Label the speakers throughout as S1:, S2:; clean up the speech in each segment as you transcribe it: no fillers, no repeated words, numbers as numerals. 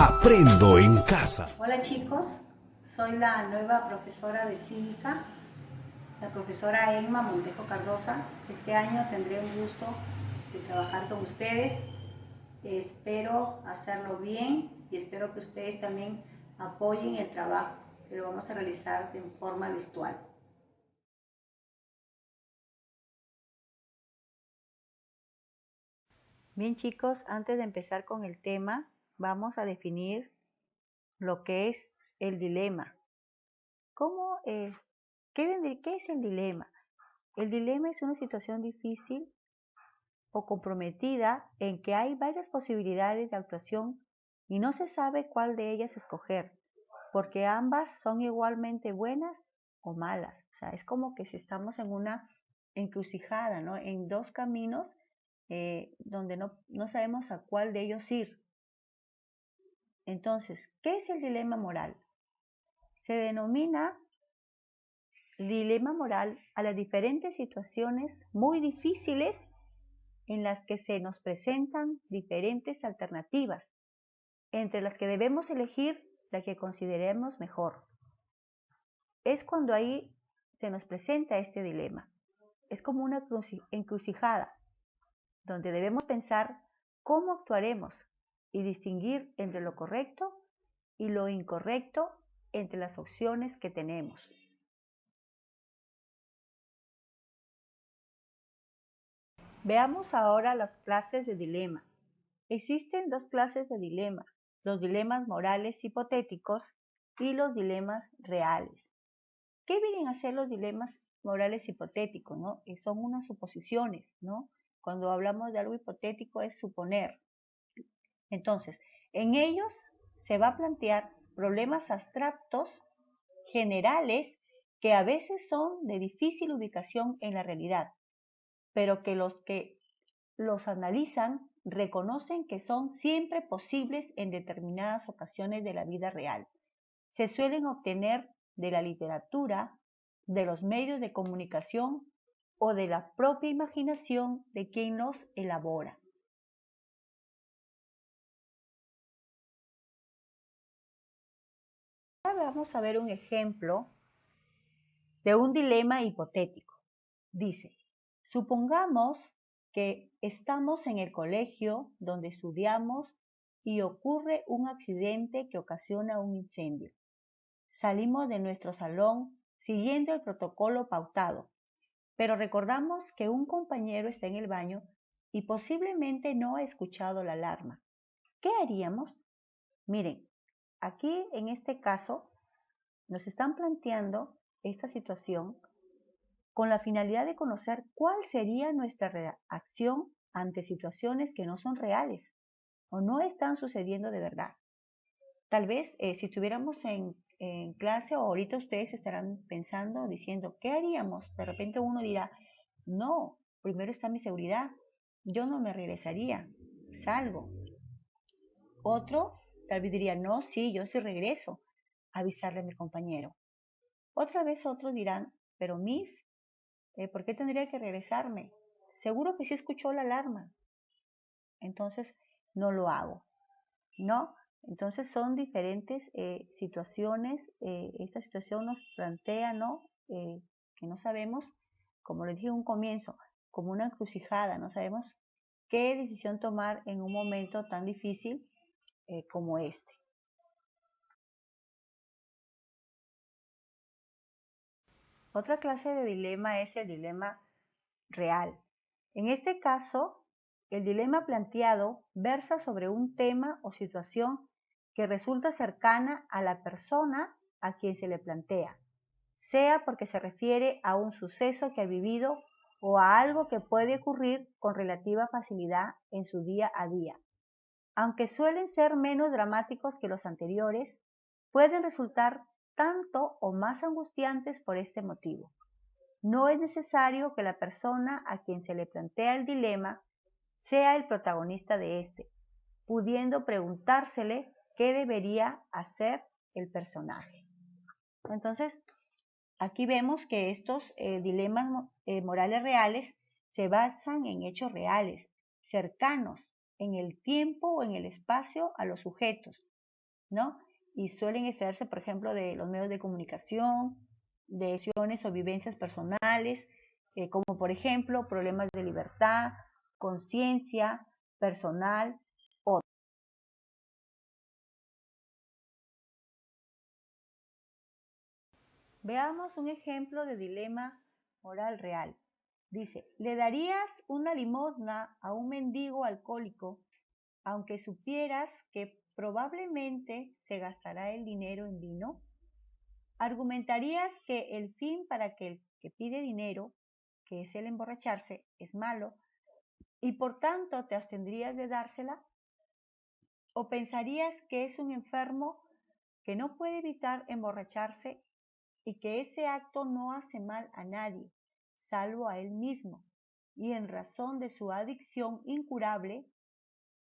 S1: Aprendo en casa.
S2: Hola chicos, soy la nueva profesora de cívica, la profesora Emma Montejo Cardosa. Este año tendré un gusto de trabajar con ustedes. Espero hacerlo bien y espero que ustedes también apoyen el trabajo que lo vamos a realizar de forma virtual. Bien chicos, antes de empezar con el tema, vamos a definir lo que es el dilema. ¿Qué es el dilema? El dilema es una situación difícil o comprometida en que hay varias posibilidades de actuación y no se sabe cuál de ellas escoger, porque ambas son igualmente buenas o malas. O sea, es como que si estamos en una encrucijada, ¿no? En dos caminos donde no sabemos a cuál de ellos ir. Entonces, ¿qué es el dilema moral? Se denomina dilema moral a las diferentes situaciones muy difíciles en las que se nos presentan diferentes alternativas, entre las que debemos elegir la que consideremos mejor. Es cuando ahí se nos presenta este dilema. Es como una encrucijada, donde debemos pensar cómo actuaremos y distinguir entre lo correcto y lo incorrecto entre las opciones que tenemos. Veamos ahora las clases de dilema. Existen dos clases de dilema, los dilemas morales hipotéticos y los dilemas reales. ¿Qué vienen a ser los dilemas morales hipotéticos, no? Son unas suposiciones, ¿no? Cuando hablamos de algo hipotético es suponer. Entonces, en ellos se va a plantear problemas abstractos, generales, que a veces son de difícil ubicación en la realidad, pero que los analizan reconocen que son siempre posibles en determinadas ocasiones de la vida real. Se suelen obtener de la literatura, de los medios de comunicación o de la propia imaginación de quien los elabora. Ahora vamos a ver un ejemplo de un dilema hipotético. Dice, supongamos que estamos en el colegio donde estudiamos y ocurre un accidente que ocasiona un incendio. Salimos de nuestro salón siguiendo el protocolo pautado, pero recordamos que un compañero está en el baño y posiblemente no ha escuchado la alarma. ¿Qué haríamos? Miren, aquí en este caso nos están planteando esta situación con la finalidad de conocer cuál sería nuestra reacción ante situaciones que no son reales o no están sucediendo de verdad. Tal vez si estuviéramos en clase o ahorita ustedes estarán pensando, diciendo, ¿qué haríamos? De repente uno dirá, no, primero está mi seguridad, yo no me regresaría, salgo. Otro tal vez diría, no, sí, yo sí regreso a avisarle a mi compañero. Otra vez otros dirán, pero Miss, ¿por qué tendría que regresarme? Seguro que sí escuchó la alarma. Entonces, no lo hago, ¿no? Entonces, son diferentes situaciones. Esta situación nos plantea, ¿no? Que no sabemos, como les dije en un comienzo, como una encrucijada. No sabemos qué decisión tomar en un momento tan difícil como este. Otra clase de dilema es el dilema real. En este caso, el dilema planteado versa sobre un tema o situación que resulta cercana a la persona a quien se le plantea, sea porque se refiere a un suceso que ha vivido o a algo que puede ocurrir con relativa facilidad en su día a día. Aunque suelen ser menos dramáticos que los anteriores, pueden resultar tanto o más angustiantes por este motivo. No es necesario que la persona a quien se le plantea el dilema sea el protagonista de este, pudiendo preguntársele qué debería hacer el personaje. Entonces, aquí vemos que estos dilemas morales reales se basan en hechos reales, cercanos en el tiempo o en el espacio a los sujetos, ¿no? Y suelen extraerse, por ejemplo, de los medios de comunicación, de acciones o vivencias personales, como por ejemplo problemas de libertad, conciencia, personal. Veamos un ejemplo de dilema moral real. Dice, ¿le darías una limosna a un mendigo alcohólico aunque supieras que probablemente se gastará el dinero en vino? ¿Argumentarías que el fin para que el que pide dinero, que es el emborracharse, es malo y por tanto te abstendrías de dársela? ¿O pensarías que es un enfermo que no puede evitar emborracharse y que ese acto no hace mal a nadie, salvo a él mismo, y en razón de su adicción incurable,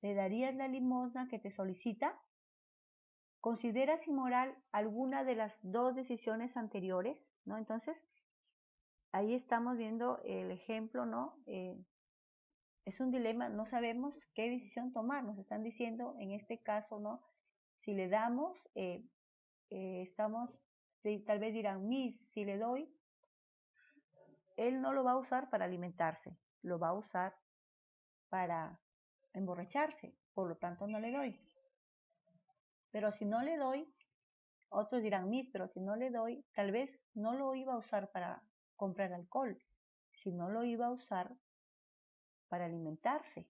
S2: le darías la limosna que te solicita? ¿Consideras inmoral alguna de las dos decisiones anteriores? ¿No? Entonces, ahí estamos viendo el ejemplo, ¿no? Es un dilema, no sabemos qué decisión tomar. Nos están diciendo en este caso, ¿no? Si le damos, estamos, tal vez dirán, si le doy, él no lo va a usar para alimentarse, lo va a usar para emborracharse, por lo tanto no le doy. Pero si no le doy, otros dirán, pero si no le doy, tal vez no lo iba a usar para comprar alcohol, sino lo iba a usar para alimentarse.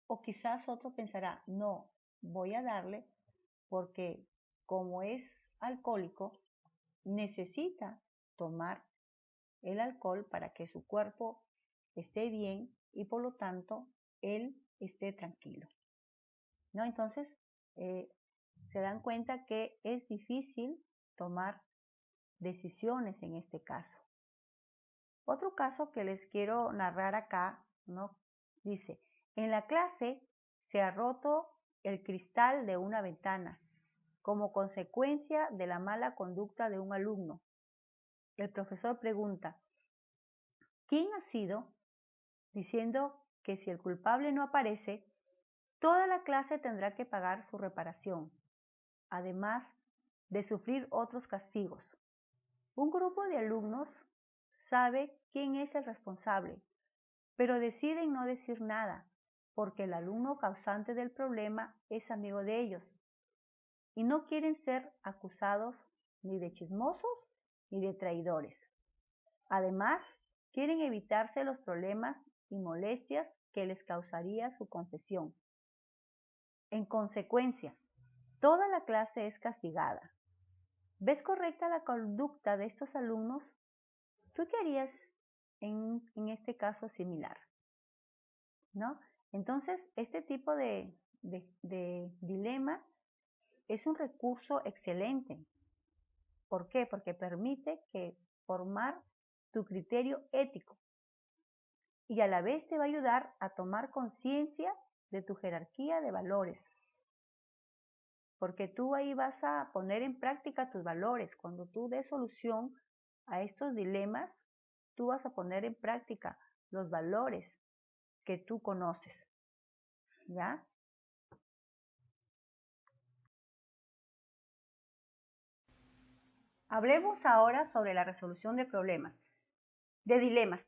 S2: O quizás otro pensará, no, voy a darle porque como es alcohólico, necesita tomar el alcohol para que su cuerpo esté bien y por lo tanto él esté tranquilo, ¿no? Entonces, se dan cuenta que es difícil tomar decisiones en este caso. Otro caso que les quiero narrar acá, ¿no? Dice, en la clase se ha roto el cristal de una ventana como consecuencia de la mala conducta de un alumno. El profesor pregunta, ¿quién ha sido? Diciendo que si el culpable no aparece, toda la clase tendrá que pagar su reparación, además de sufrir otros castigos. Un grupo de alumnos sabe quién es el responsable, pero deciden no decir nada, porque el alumno causante del problema es amigo de ellos, y no quieren ser acusados ni de chismosos ni de traidores. Además, quieren evitarse los problemas y molestias que les causaría su confesión. En consecuencia, toda la clase es castigada. ¿Ves correcta la conducta de estos alumnos? ¿Tú qué harías en este caso similar? ¿No? Entonces, este tipo de dilema es un recurso excelente. ¿Por qué? Porque permite formar tu criterio ético y a la vez te va a ayudar a tomar conciencia de tu jerarquía de valores. Porque tú ahí vas a poner en práctica tus valores. Cuando tú des solución a estos dilemas, tú vas a poner en práctica los valores que tú conoces. ¿Ya? Hablemos ahora sobre la resolución de dilemas.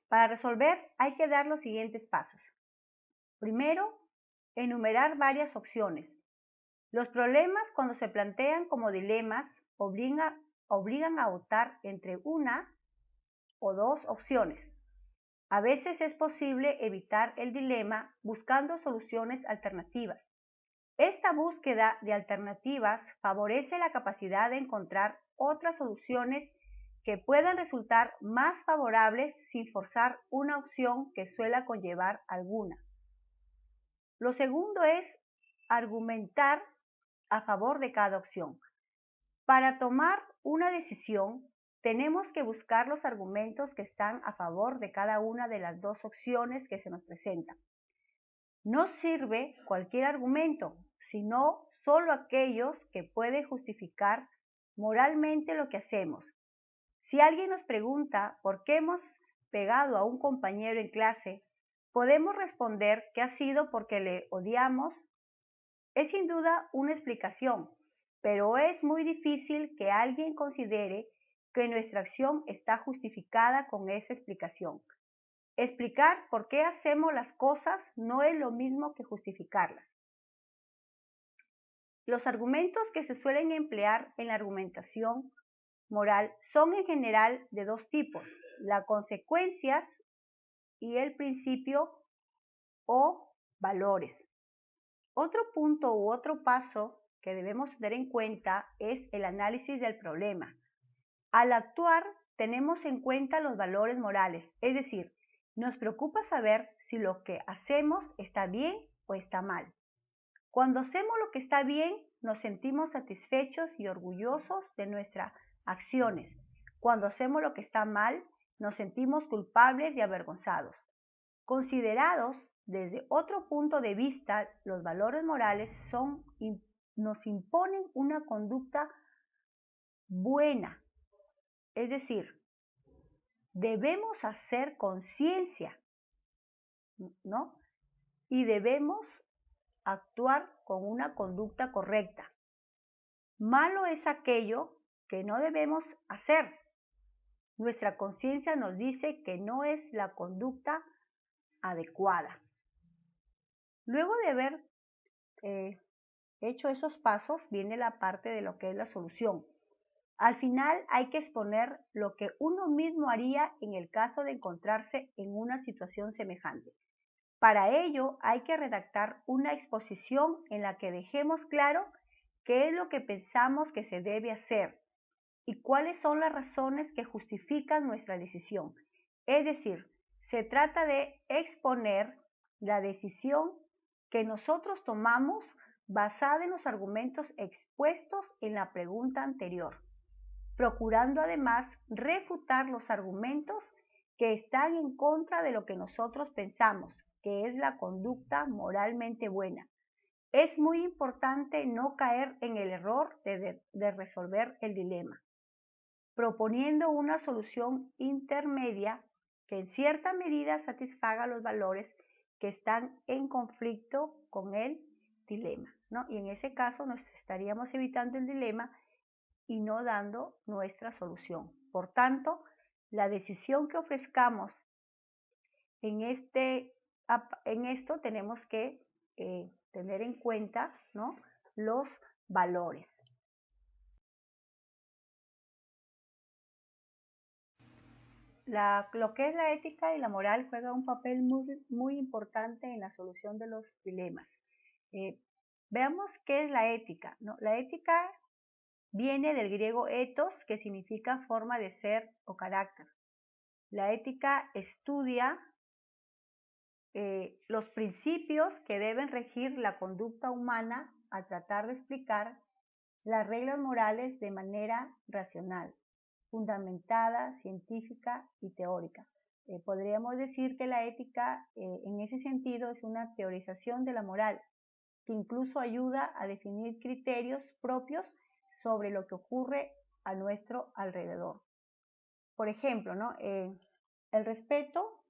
S2: Para resolver hay que dar los siguientes pasos. Primero, enumerar varias opciones. Los problemas cuando se plantean como dilemas obligan a votar entre una o dos opciones. A veces es posible evitar el dilema buscando soluciones alternativas. Esta búsqueda de alternativas favorece la capacidad de encontrar otras soluciones que puedan resultar más favorables sin forzar una opción que suela conllevar alguna. Lo segundo es argumentar a favor de cada opción. Para tomar una decisión, tenemos que buscar los argumentos que están a favor de cada una de las dos opciones que se nos presentan. No sirve cualquier argumento, sino solo aquellos que pueden justificar moralmente lo que hacemos. Si alguien nos pregunta por qué hemos pegado a un compañero en clase, podemos responder que ha sido porque le odiamos Es sin duda una explicación, pero es muy difícil que alguien considere que nuestra acción está justificada con esa explicación. Explicar por qué hacemos las cosas no es lo mismo que justificarlas. Los argumentos que se suelen emplear en la argumentación moral son en general de dos tipos: las consecuencias y el principio o valores. Otro punto u otro paso que debemos tener en cuenta es el análisis del problema. Al actuar, tenemos en cuenta los valores morales, es decir, nos preocupa saber si lo que hacemos está bien o está mal. Cuando hacemos lo que está bien, nos sentimos satisfechos y orgullosos de nuestras acciones. Cuando hacemos lo que está mal, nos sentimos culpables y avergonzados. Considerados desde otro punto de vista, los valores morales nos imponen una conducta buena, es decir, debemos hacer conciencia, ¿no? Y debemos actuar con una conducta correcta. Malo es aquello que no debemos hacer. Nuestra conciencia nos dice que no es la conducta adecuada. Luego de haber hecho esos pasos, viene la parte de lo que es la solución. Al final hay que exponer lo que uno mismo haría en el caso de encontrarse en una situación semejante. Para ello hay que redactar una exposición en la que dejemos claro qué es lo que pensamos que se debe hacer y cuáles son las razones que justifican nuestra decisión. Es decir, se trata de exponer la decisión que nosotros tomamos basada en los argumentos expuestos en la pregunta anterior, procurando además refutar los argumentos que están en contra de lo que nosotros pensamos que es la conducta moralmente buena. Es muy importante no caer en el error de resolver el dilema, proponiendo una solución intermedia que en cierta medida satisfaga los valores que están en conflicto con el dilema, ¿no? Y en ese caso nos estaríamos evitando el dilema y no dando nuestra solución. Por tanto, la decisión que ofrezcamos en esto tenemos que tener en cuenta, ¿no?, los valores. Lo que es la ética y la moral juega un papel muy importante en la solución de los dilemas. Veamos qué es la ética, ¿no? La ética viene del griego ethos, que significa forma de ser o carácter. La ética estudia los principios que deben regir la conducta humana al tratar de explicar las reglas morales de manera racional, fundamentada, científica y teórica. Podríamos decir que la ética en ese sentido es una teorización de la moral que incluso ayuda a definir criterios propios sobre lo que ocurre a nuestro alrededor. Por ejemplo, ¿no? El respeto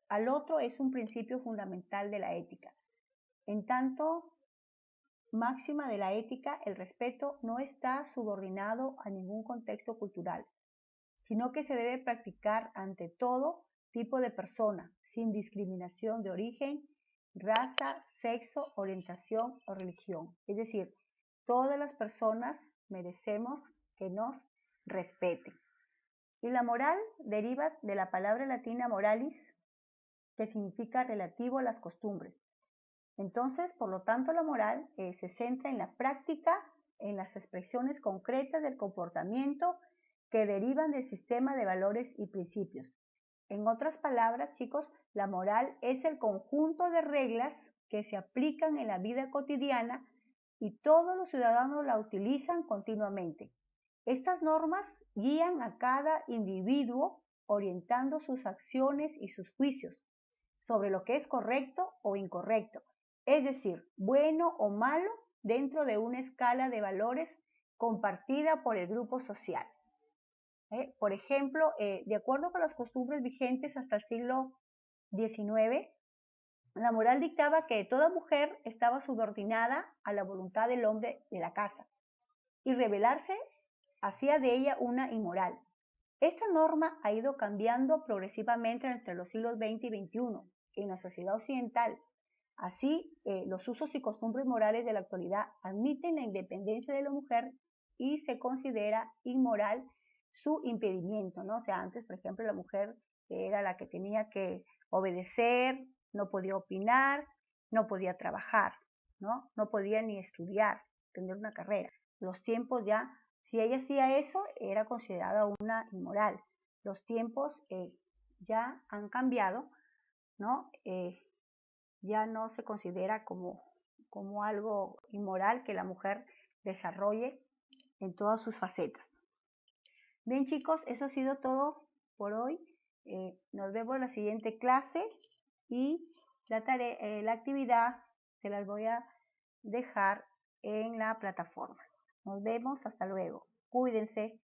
S2: al otro es un principio fundamental de la ética. En tanto máxima de la ética, el respeto no está subordinado a ningún contexto cultural, sino que se debe practicar ante todo tipo de persona, sin discriminación de origen, raza, sexo, orientación o religión. Es decir, todas las personas merecemos que nos respeten. Y la moral deriva de la palabra latina moralis, que significa relativo a las costumbres. Entonces, por lo tanto, la moral se centra en la práctica, en las expresiones concretas del comportamiento que derivan del sistema de valores y principios. En otras palabras, chicos, la moral es el conjunto de reglas que se aplican en la vida cotidiana y todos los ciudadanos la utilizan continuamente. Estas normas guían a cada individuo orientando sus acciones y sus juicios sobre lo que es correcto o incorrecto, es decir, bueno o malo dentro de una escala de valores compartida por el grupo social. Por ejemplo, de acuerdo con las costumbres vigentes hasta el siglo XIX, La moral dictaba que toda mujer estaba subordinada a la voluntad del hombre de la casa y rebelarse hacía de ella una inmoral. Esta norma ha ido cambiando progresivamente entre los siglos XX y XXI en la sociedad occidental. Así, los usos y costumbres morales de la actualidad admiten la independencia de la mujer y se considera inmoral su impedimento, ¿no? O sea, antes, por ejemplo, la mujer era la que tenía que obedecer, no podía opinar, no podía trabajar, ¿no? No podía ni estudiar, tener una carrera. Los tiempos ya, si ella hacía eso, era considerada una inmoral. Los tiempos ya han cambiado, ¿no? Ya no se considera como algo inmoral que la mujer desarrolle en todas sus facetas. Bien, chicos, eso ha sido todo por hoy. Nos vemos en la siguiente clase y la actividad se las voy a dejar en la plataforma. Nos vemos, hasta luego. Cuídense.